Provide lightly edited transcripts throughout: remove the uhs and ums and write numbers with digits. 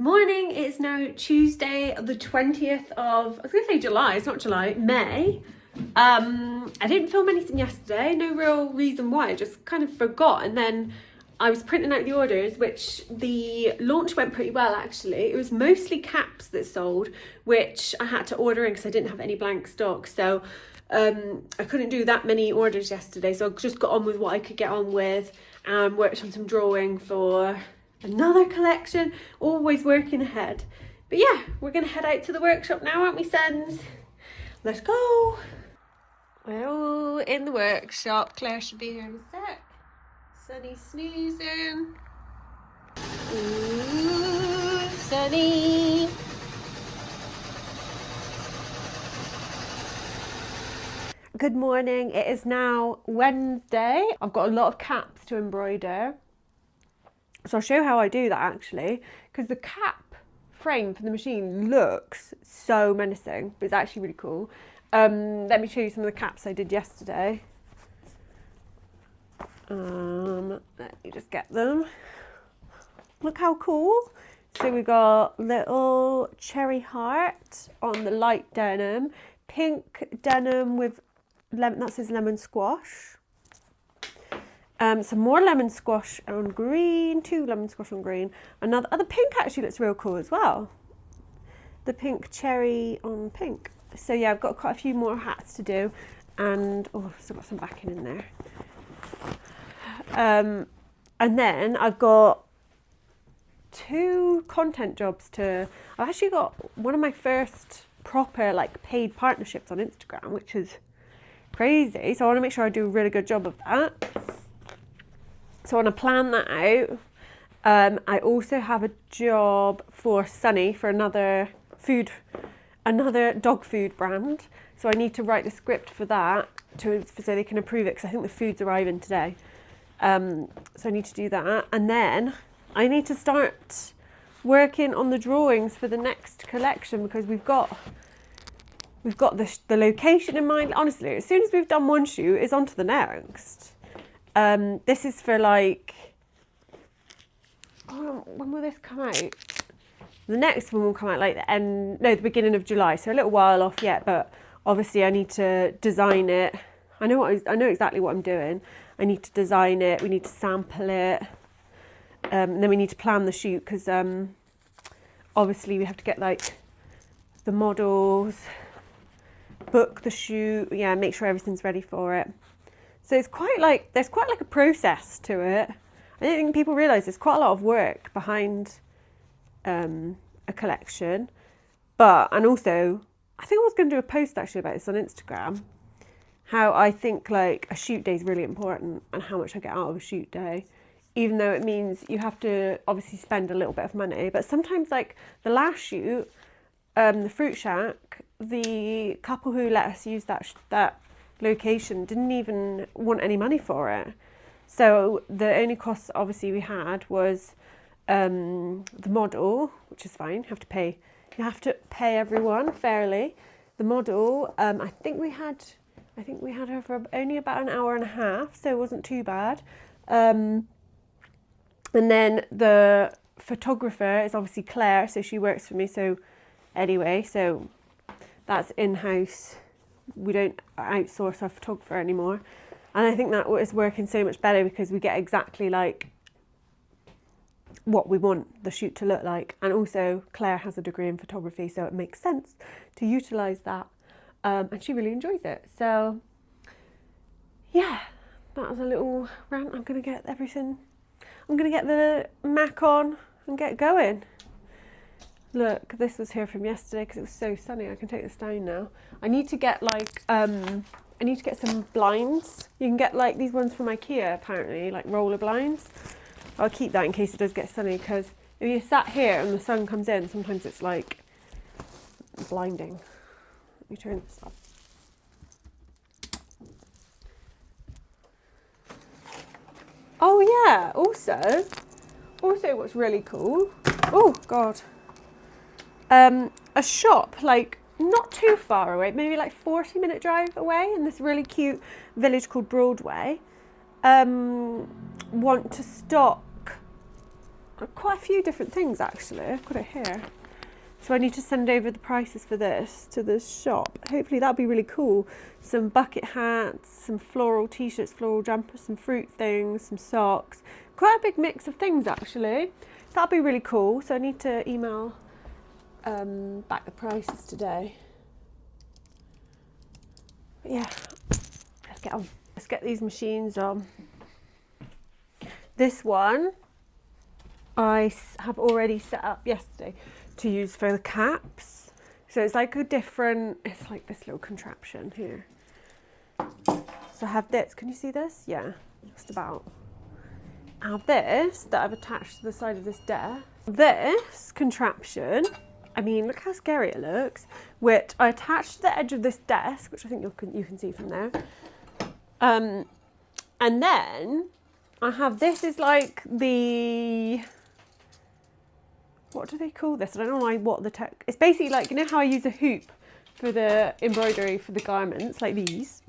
Morning, it's now Tuesday the 20th of, I was going to say July, it's not July, May. I didn't film anything yesterday, no real reason why, I just kind of forgot, and then I was printing out the orders, which the launch went pretty well actually. It was mostly caps that sold, which I had to order in because I didn't have any blank stock, so I couldn't do that many orders yesterday, so I just got on with what I could get on with and worked on some drawing for another collection, always working ahead. But yeah, we're gonna head out to the workshop now, aren't we, sons? Let's go. We're all in the workshop. Claire should be here in a sec. Sunny snoozing. Ooh, Sunny. Good morning. It is now Wednesday. I've got a lot of caps to embroider. So I'll show how I do that actually, because the cap frame for the machine looks so menacing, but it's actually really cool. Let me show you some of the caps I did yesterday. Let me just get them. Look how cool. So we got little cherry heart on the light denim, pink denim with lemon, that says lemon squash. Some more lemon squash on green, 2 lemon squash on green. Another, the pink actually looks real cool as well. The pink cherry on pink. So yeah, I've got quite a few more hats to do, and oh, I've still got some backing in there. And then I've got 2 content jobs to. I've actually got one of my first proper like paid partnerships on Instagram, which is crazy. So I want to make sure I do a really good job of that. So I want to plan that out. I also have a job for Sunny for another dog food brand. So I need to write the script for that so they can approve it, because I think the food's arriving today. So I need to do that. And then I need to start working on the drawings for the next collection, because we've got the location in mind. Honestly, as soon as we've done one shoot, it's on to the next. This is for like, when will this come out? The next one will come out like the beginning of July, so a little while off yet, but obviously I need to design it. I know exactly what I'm doing. I need to design it, we need to sample it, and then we need to plan the shoot, because obviously we have to get like the models, book the shoot, yeah, make sure everything's ready for it. So it's there's quite like a process to it. I don't think people realise there's quite a lot of work behind a collection. And also, I think I was going to do a post actually about this on Instagram, how I think like a shoot day is really important and how much I get out of a shoot day, even though it means you have to obviously spend a little bit of money. But sometimes, like the last shoot, the fruit shack, the couple who let us use that location didn't even want any money for it. So the only costs obviously we had was the model, which is fine. You have to pay everyone fairly. The model, I think we had her for only about an hour and a half, so it wasn't too bad. And then the photographer is obviously Claire, so she works for me. So anyway, so that's in-house. We don't outsource our photographer anymore, and I think that is working so much better, because we get exactly like what we want the shoot to look like. And also Claire has a degree in photography, so it makes sense to utilise that, and she really enjoys it. So yeah, that was a little rant. I'm gonna get the Mac on and get going. Look, this was here from yesterday because it was so sunny. I can take this down now. I need to get like, I need to get some blinds. You can get like these ones from IKEA apparently, like roller blinds. I'll keep that in case it does get sunny, because if you're sat here and the sun comes in, sometimes it's like blinding. Let me turn this up. Oh yeah, also what's really cool, oh God, a shop like not too far away, maybe like 40-minute drive away, in this really cute village called Broadway, want to stock quite a few different things actually. I've got it here. So I need to send over the prices for this to the shop. Hopefully that'll be really cool. Some bucket hats, some floral t-shirts, floral jumpers, some fruit things, some socks. Quite a big mix of things actually. That'll be really cool. So I need to email back the prices today. But yeah, let's get on. Let's get these machines on. This one I have already set up yesterday to use for the caps. So it's like a different, it's like this little contraption here. So I have this, can you see this? Yeah, just about. I have this that I've attached to the side of this desk. This contraption, I mean, look how scary it looks, which I attached to the edge of this desk, which I think you can see from there. And then I have, this is like the, what do they call this? I don't know what the tech, it's basically like, you know how I use a hoop for the embroidery for the garments, like these?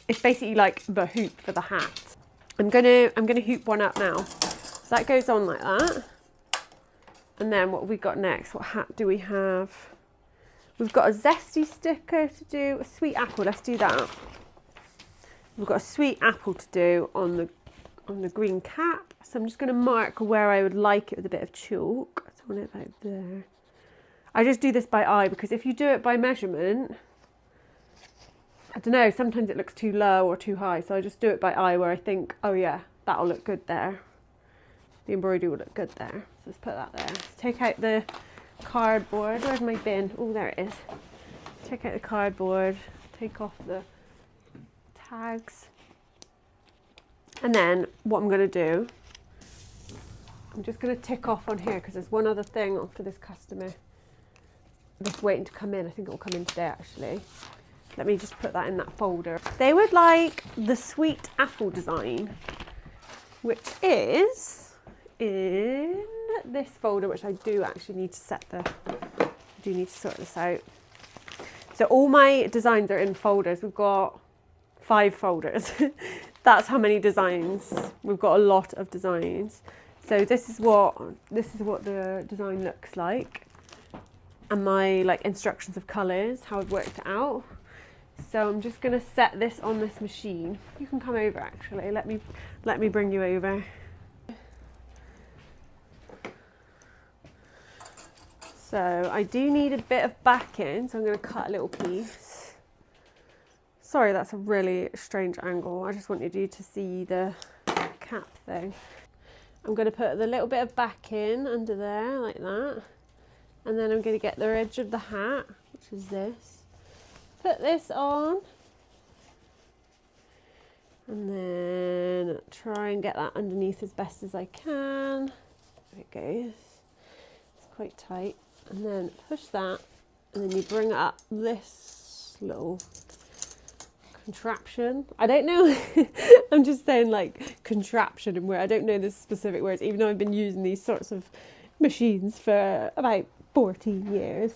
It's basically like the hoop for the hat. I'm gonna hoop one up now. So that goes on like that. And then what have we got next? What hat do we have? We've got a zesty sticker to do, a sweet apple, let's do that. We've got a sweet apple to do on the green cap. So I'm just gonna mark where I would like it with a bit of chalk. I want it like there. I just do this by eye because if you do it by measurement, I don't know, sometimes it looks too low or too high. So I just do it by eye where I think, oh yeah, that'll look good there. The embroidery will look good there. So let's put that there. Let's take out the cardboard. Where's my bin? Oh, there it is. Take out the cardboard, take off the tags. And then what I'm going to do, I'm just going to tick off on here because there's one other thing for this customer that's waiting to come in. I think it will come in today actually. Let me just put that in that folder. They would like the sweet apple design, which is in this folder, which I do actually need to I do need to sort this out. So all my designs are in folders. We've got 5 folders. That's how many designs. We've got a lot of designs. So this is what the design looks like, and my like instructions of colours, how I've worked it out. So I'm just going to set this on this machine. You can come over actually. Let me bring you over. So I do need a bit of backing, so I'm going to cut a little piece. Sorry, that's a really strange angle. I just wanted you to see the cap thing. I'm going to put the little bit of backing under there, like that. And then I'm going to get the edge of the hat, which is this. Put this on. And then try and get that underneath as best as I can. There it goes. It's quite tight. And then push that, and then you bring up this little contraption. I don't know, I'm just saying like contraption and where I don't know the specific words, even though I've been using these sorts of machines for about 14 years.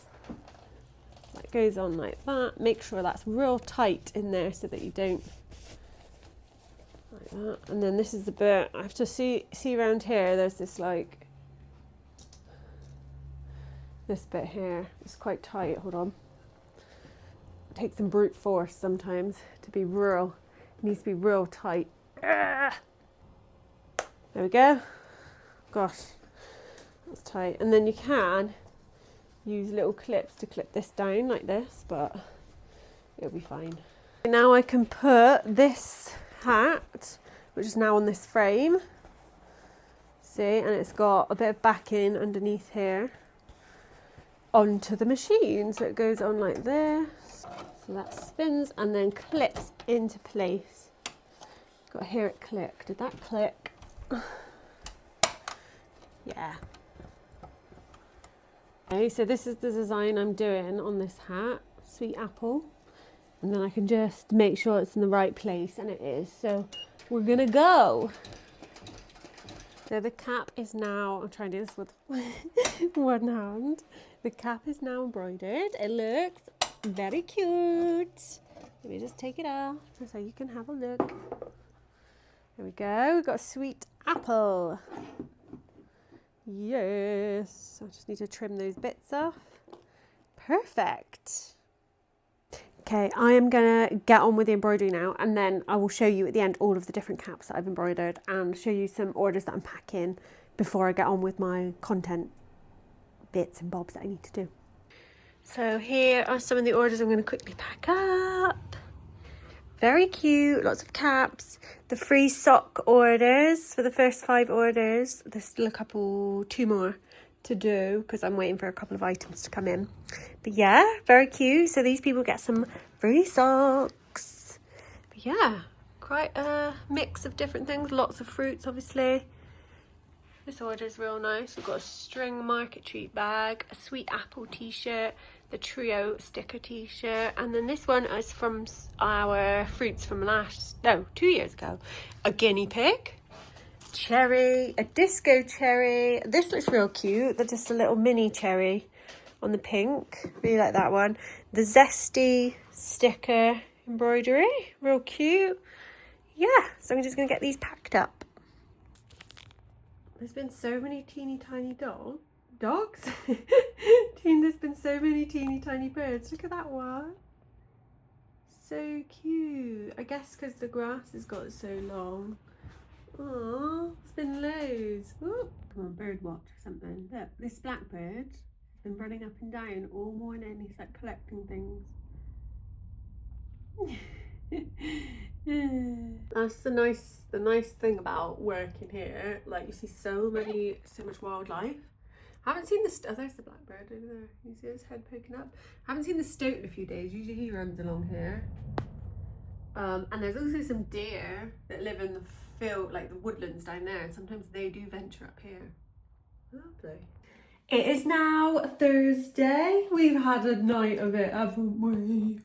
That goes on like that. Make sure that's real tight in there so that you don't, like that. And then this is the bit, I have to see around here, there's this like, this bit here, it's quite tight, hold on. It takes some brute force sometimes to be real, it needs to be real tight. There we go. Gosh, that's tight. And then you can use little clips to clip this down like this, but it'll be fine. Now I can put this hat, which is now on this frame, see, and it's got a bit of backing underneath here, onto the machine. So it goes on like this, so that spins and then clips into place. Got to hear it click. Did that click? Yeah. Okay, so this is the design I'm doing on this hat, sweet apple, and then I can just make sure it's in the right place, and it is. So we're gonna go. So the cap is now, I'm trying to do this with one hand. The cap is now embroidered. It looks very cute. Let me just take it off so you can have a look. There we go, we've got a sweet apple. Yes, I just need to trim those bits off. Perfect. Okay, I am gonna get on with the embroidery now, and then I will show you at the end all of the different caps that I've embroidered and show you some orders that I'm packing before I get on with my content bits and bobs that I need to do. So here are some of the orders I'm going to quickly pack up. Very cute, lots of caps. The free sock orders for the first 5 orders. There's still two more to do because I'm waiting for a couple of items to come in. But yeah, very cute. So these people get some free socks. But yeah, quite a mix of different things. Lots of fruits, obviously. This order is real nice. We've got a string market treat bag, a sweet apple t-shirt, the trio sticker t-shirt, and then this one is from our fruits from 2 years ago. A guinea pig, cherry, a disco cherry. This looks real cute. They're just a little mini cherry on the pink. Really like that one. The zesty sticker embroidery, real cute. Yeah, so I'm just gonna get these packed up. There's been so many teeny tiny dogs. There's been so many teeny tiny birds. Look at that one. So cute. I guess because the grass has got so long. Oh, it's been loads. Ooh. Come on, bird watch or something. Look, this blackbird has been running up and down all morning. He's like collecting things. That's the nice thing about working here. Like, you see so much wildlife. I haven't seen there's the blackbird over there. You see his head poking up. I haven't seen the stoat in a few days. Usually he runs along here. And there's also some deer that live in the field, like the woodlands down there, and sometimes they do venture up here. Lovely. It is now Thursday. We've had a night of it, haven't we?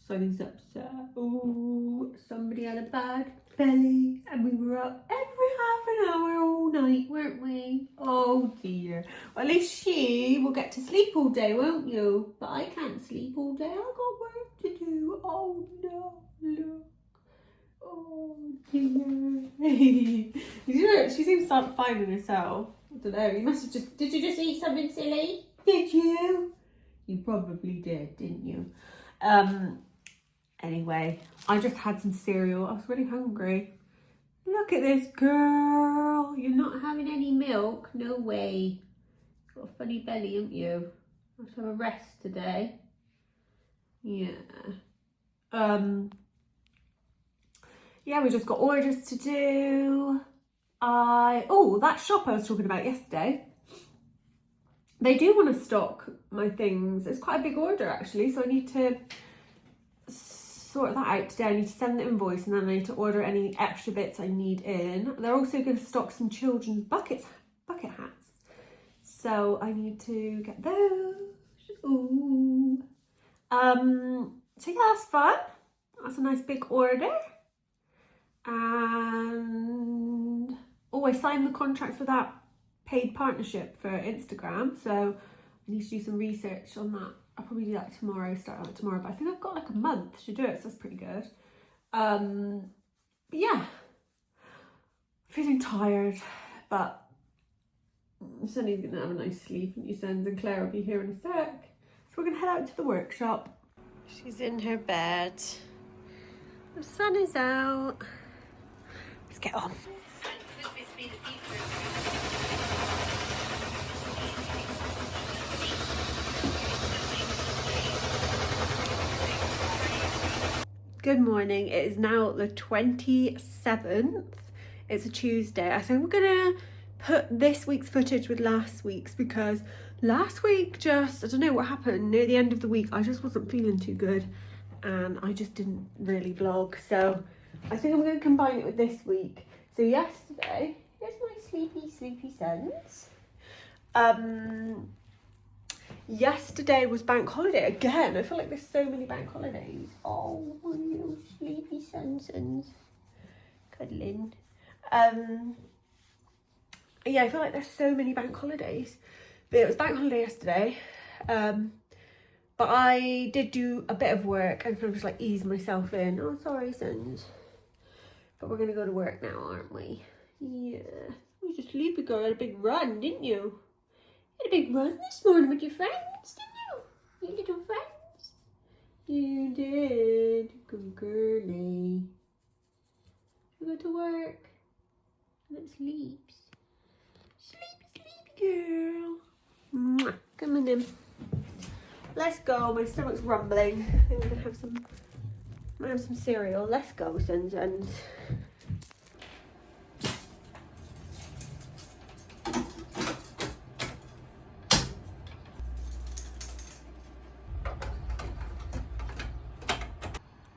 Sonny's upset. Oh, somebody had a bad belly and we were up every half an hour all night, weren't we? Oh dear. Well, at least she will get to sleep all day, won't you? But I can't sleep all day. I've got work to do. Oh no, look. Oh dear. She seems fine with herself. I don't know. You must have did you just eat something silly? Did you? You probably did, didn't you? Anyway, I just had some cereal. I was really hungry. Look at this girl. You're not having any milk? No way. Got a funny belly, haven't you? I have to have a rest today. Yeah. Yeah, we just got orders to do. That shop I was talking about yesterday. They do want to stock my things. It's quite a big order actually, so I need to sort that out today. I need to send the invoice and then I need to order any extra bits I need in. They're also going to stock some children's bucket hats. So I need to get those. Ooh. So yeah, that's fun. That's a nice big order. And I signed the contract for that paid partnership for Instagram. So I need to do some research on that. I'll probably do that tomorrow, start on it tomorrow, but I think I've got like a month to do it, so that's pretty good. But yeah, feeling tired, but Sunny's gonna have a nice sleep, and Sens and Claire will be here in a sec. So we're gonna head out to the workshop. She's in her bed. The sun is out. Let's get on. Good morning. It is now the 27th. It's a Tuesday. I think we're gonna put this week's footage with last week's because last week I don't know what happened. Near the end of the week, I just wasn't feeling too good and I just didn't really vlog. So I think I'm gonna combine it with this week. So yesterday, here's my sleepy Sens. Yesterday was bank holiday again. I feel like there's so many bank holidays. Oh, my little sleepy Sensons. Cuddling. Yeah, I feel like there's so many bank holidays. But it was bank holiday yesterday. But I did do a bit of work and kind of just like ease myself in. Oh, sorry, Sens. But we're going to go to work now, aren't we? Yeah. You was a sleepy girl. You had a big run, didn't you? You had a big run this morning with your friends, didn't you? Your little friends. You did. Good girlie. You go to work. And it sleeps. Sleepy, sleepy girl. Mwah. Come on in. Let's go. My stomach's rumbling. I think we're gonna have some. Might have some cereal. Let's go, sons.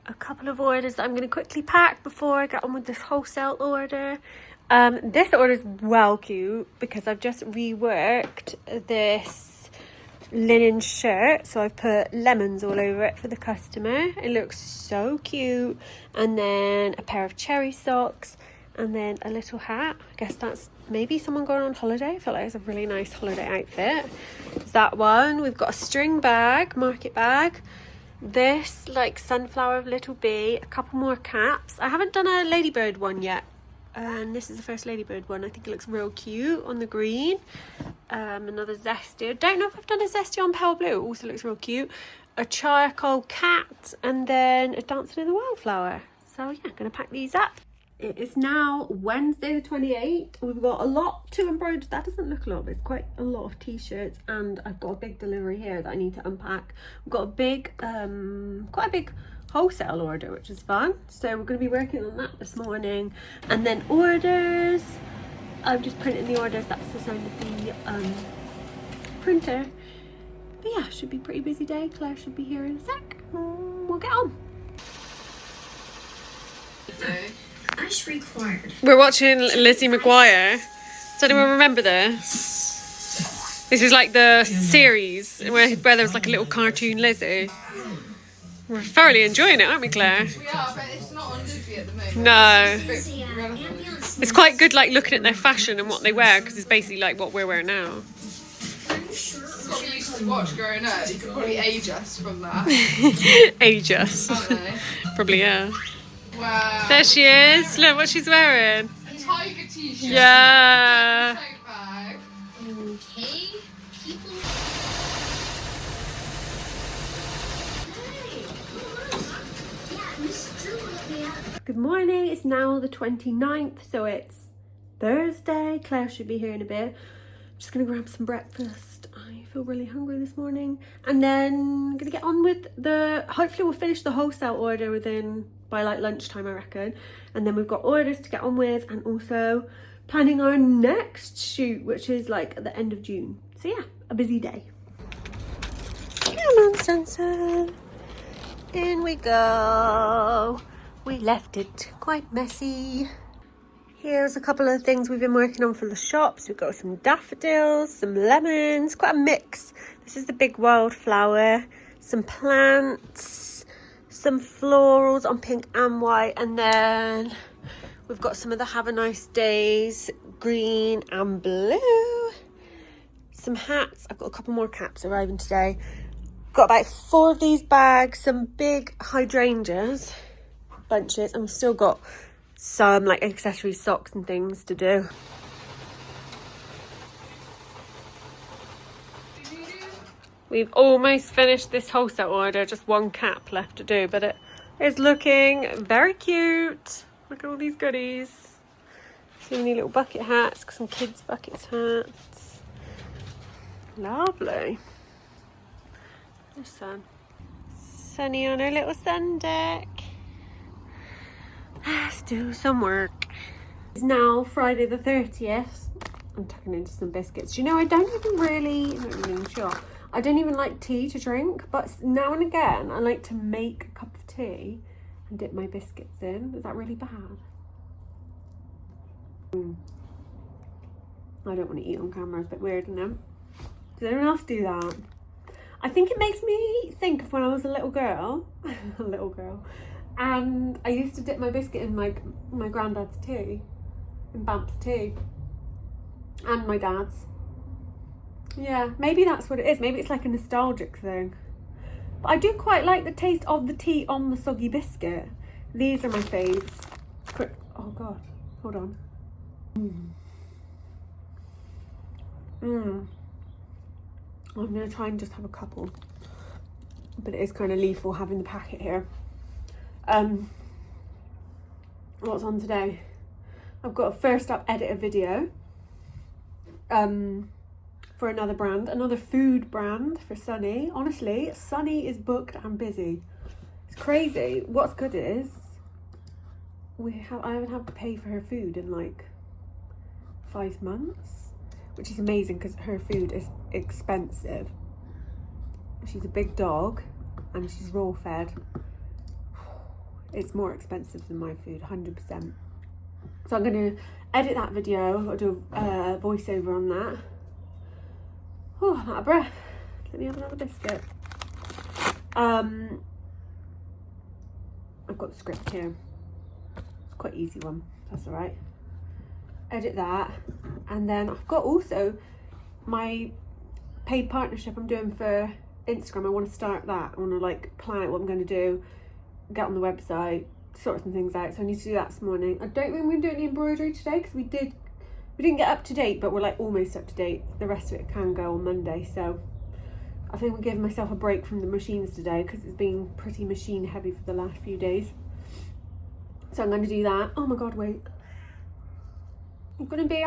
A couple of orders that I'm going to quickly pack before I get on with this wholesale order. This order is well cute because I've just reworked this linen shirt, so I've put lemons all over it for the customer. It looks so cute. And then a pair of cherry socks and then a little hat. I guess that's maybe someone going on holiday. I feel like it's a really nice holiday outfit. It's that one. We've got a string bag, market bag. This like sunflower little bee, a couple more caps. I haven't done a ladybird one yet, and this is the first ladybird one. I think it looks real cute on the green. Another zesty. I don't know if I've done a zesty on pale blue. It also looks real cute. A charcoal cat, and then a dancing in the wildflower. So yeah, I'm gonna pack these up. It is now Wednesday the 28th. We've got a lot to embroider. That doesn't look a lot, but it's quite a lot of t-shirts, and I've got a big delivery here that I need to unpack. We've got a big, quite a big wholesale order, which is fun. So we're going to be working on that this morning. And then orders. I'm just printing the orders. That's the sound of the printer. But yeah, should be a pretty busy day. Claire should be here in a sec. We'll get on. As required. We're watching Lizzie McGuire. Does anyone remember this? This is like the series where there was like a little cartoon Lizzie. We're thoroughly enjoying it, aren't we, Claire? We are, but it's not on Lizzie at the moment. No. Ambulance. It's quite good like looking at their fashion and what they wear, because it's basically like what we're wearing now. It's what we used to watch growing up. You could probably age us from that. Age us. Can't they? Probably, yeah. Wow. There she is. Look what she's wearing. A tiger t-shirt. Yeah. Tote bag. Okay, people. Hey, yeah, Miss Drew let me out. Good morning. It's now the 29th, so it's Thursday. Claire should be here in a bit. Just gonna grab some breakfast. I feel really hungry this morning. And then I'm gonna get on with hopefully we'll finish the wholesale order by like lunchtime, I reckon. And then we've got orders to get on with, and also planning our next shoot, which is like at the end of June. So yeah, a busy day. Come on, Sunset. In we go. We left it quite messy. Here's a couple of things we've been working on for the shops. We've got some daffodils, some lemons, quite a mix. This is the big wildflower, some plants, some florals on pink and white, and then we've got some of the Have a Nice Days, green and blue. Some hats. I've got a couple more caps arriving today. Got about 4 of these bags, some big hydrangeas, bunches, and we've still got some like accessory socks and things to do. We've almost finished this wholesale order, just 1 cap left to do, but it is looking very cute. Look at all these goodies. So many little bucket hats, some kids' bucket hats. Lovely. There's sun. Sunny on our little sun deck. Let's do some work. It's now Friday the 30th. I'm tucking into some biscuits. You know, I don't even like tea to drink, but now and again I like to make a cup of tea and dip my biscuits in. Is that really bad? I don't want to eat on camera. It's a bit weird, isn't it? Does anyone else do that? I think it makes me think of when I was a little girl. And I used to dip my biscuit in my granddad's tea, in Bamp's tea, and my dad's. Yeah, maybe that's what it is. Maybe it's like a nostalgic thing. But I do quite like the taste of the tea on the soggy biscuit. These are my faves. Oh God, hold on. I'm going to try and just have a couple. But it is kind of lethal having the packet here. What's on today? I've got a first up edit a video for another brand, another food brand for Sunny. Honestly, Sunny is booked and busy. It's crazy. What's good is I haven't had to pay for her food in like 5 months, which is amazing because her food is expensive. She's a big dog and she's raw fed. It's more expensive than my food, 100%. So I'm going to edit that video, I'll do a voiceover on that. Oh, I'm out of breath. Let me have another biscuit. I've got the script here. It's quite an easy one, that's all right. Edit that. And then I've got also my paid partnership I'm doing for Instagram. I want to start that. I want to like plan out what I'm going to do, get on the website, sort some things out. So I need to do that this morning. I don't think we're doing the embroidery today because we didn't get up to date, but we're like almost up to date. The rest of it can go on Monday. So I think we're giving myself a break from the machines today because it's been pretty machine heavy for the last few days. So I'm going to do that. Oh my god, wait. It's going to be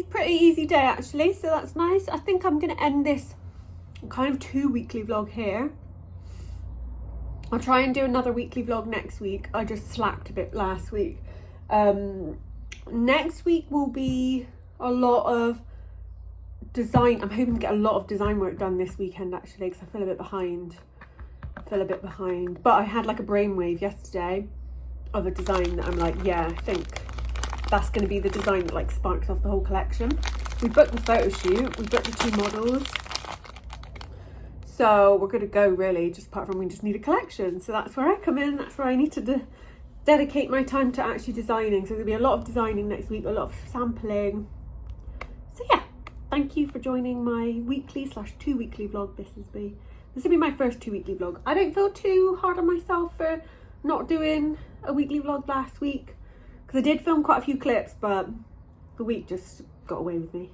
pretty easy day actually, so that's nice. I think I'm going to end this kind of 2 weekly vlog here. I'll try and do another weekly vlog next week. I just slacked a bit last week. Next week will be a lot of design. I'm hoping to get a lot of design work done this weekend actually, because I feel a bit behind. But I had like a brainwave yesterday of a design that I'm like, yeah, I think that's going to be the design that like sparks off the whole collection. We booked the photo shoot, we booked the 2 models, so we're good to go really, just apart from we just need a collection. So that's where I come in, that's where I need to dedicate my time to actually designing. So there'll be a lot of designing next week, a lot of sampling. So yeah, thank you for joining my weekly / 2 weekly vlog. This will be my first 2 weekly vlog. I don't feel too hard on myself for not doing a weekly vlog last week, because I did film quite a few clips, but the week just got away with me,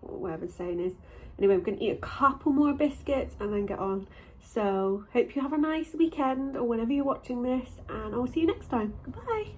or whatever the saying is. Anyway, I'm going to eat a couple more biscuits and then get on. So hope you have a nice weekend or whenever you're watching this, and I'll see you next time. Goodbye.